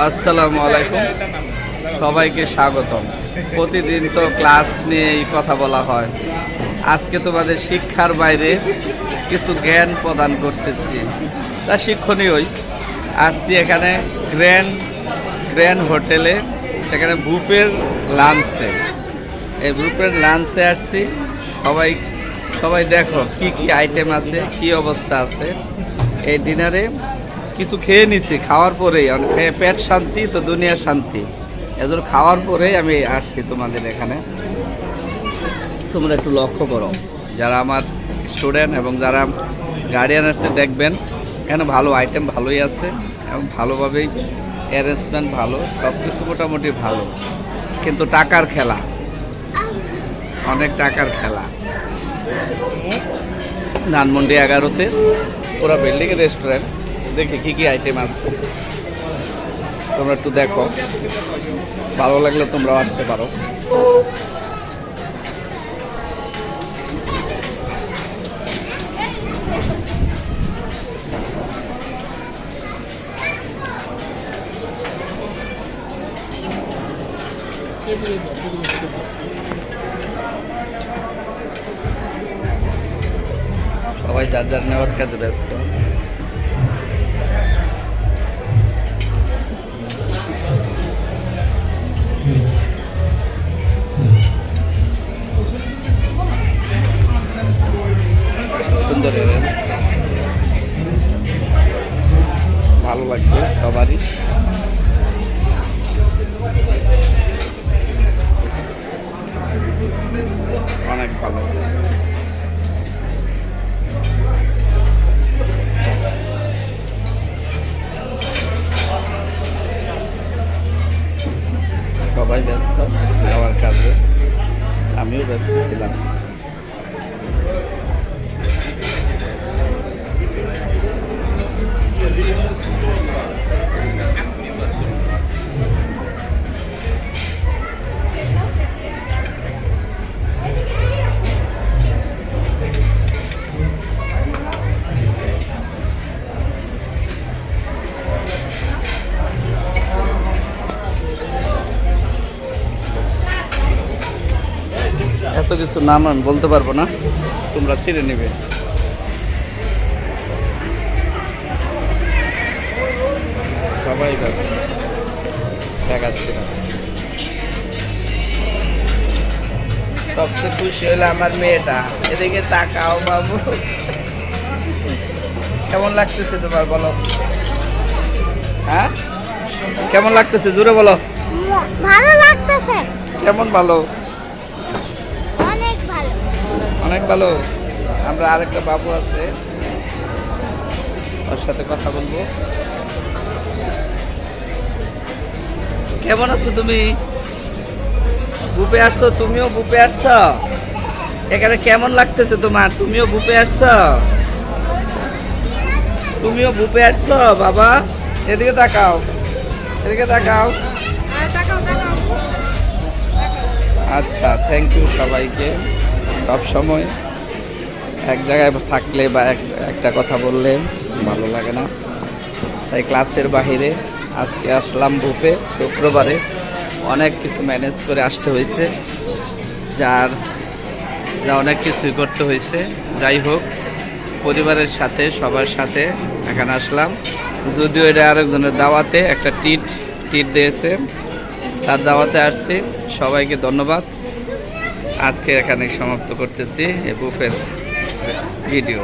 আসসালামু আলাইকুম, সবাইকে স্বাগতম। প্রতিদিন তো ক্লাস নিয়েই কথা বলা হয়। আজকে তোমাদের শিক্ষার বাইরে কিছু জ্ঞান প্রদান করতেছি, তা শিক্ষণীয়ই। আসছি এখানে গ্র্যান্ড গ্র্যান্ড হোটেলে, সেখানে গ্রুপের লাঞ্চে। এই গ্রুপের লাঞ্চে আসছি। সবাই সবাই দেখো কি কি আইটেম আছে, কি অবস্থা আছে। এই ডিনারে কিছু খেয়ে নিছি, খাওয়ার পরেই পেট শান্তি তো দুনিয়া শান্তি। এদের খাওয়ার পরেই আমি আসছি তোমাদের এখানে। তোমরা একটু লক্ষ্য করো, যারা আমার স্টুডেন্ট এবং যারা গার্ডিয়ান আসছে, দেখবেন এখানে ভালো আইটেম ভালোই আছে এবং ভালোভাবেই অ্যারেঞ্জমেন্ট ভালো, সব কিছু মোটামুটি ভালো। কিন্তু টাকার খেলা, অনেক টাকার খেলা। ধানমন্ডি 11-তে পুরো বিল্ডিংয়ের রেস্টুরেন্ট। দেখি কি কি আইটেম আছে, তোমরা একটু দেখো। ভালো লাগলে তোমরাও আসতে পারো। সবাই যার যার নেওয়ার কাজে ব্যস্ত। সুন্দর, ভালো লাগছে সবারই। অনেক ভালো। সবাই ব্যস্ত যাওয়ার কাজে, আমিও ব্যস্ত ছিলাম। এত কিছু নাম আমি বলতে পারবো না, তোমরা ছিঁড়ে নেবে। সবাই ব্যস্ত, দেখাচ্ছি না। সবচেয়ে খুশি হলো আমার মেয়েটা। এদিকে তাকাও বাবু, কেমন লাগতেছে তোমার বলো? হ্যাঁ, কেমন লাগতেছে জোরে বলো। ভালো লাগতেছে। কেমন ভালো? অনেক ভালো। অনেক ভালো। আমরা আরেকটা বাবু আছে, ওর সাথে কথা বলবো। কেমন আছো তুমি? গ্রুপে আসছো? তুমিও গ্রুপে আসছো? এখানে কেমন লাগতেছে তোমার? তুমিও গ্রুপে আসছো? তুমিও গ্রুপে আসছো বাবা? এদিকে তাকাও, এদিকে তাকাও। আচ্ছা, থ্যাংক ইউ সবাইকে। সব সময় এক জায়গায় থাকলে বা একটা কথা বললে ভালো লাগে না, তাই ক্লাসের বাহিরে আজকে আসলাম গ্রুপে। শুক্রবারে অনেক কিছু ম্যানেজ করে আসতে হয়েছে, যা অনেক কিছুই করতে হয়েছে। যাই হোক, পরিবারের সাথে সবার সাথে এখানে আসলাম। যদিও এটা আরেকজনের দাওয়াতে, একটা টিট দিয়েছে, তার দাওয়াতে আসছি। সবাইকে ধন্যবাদ। আজকে এখানে সমাপ্ত করতেছি এই গ্রুপের ভিডিও।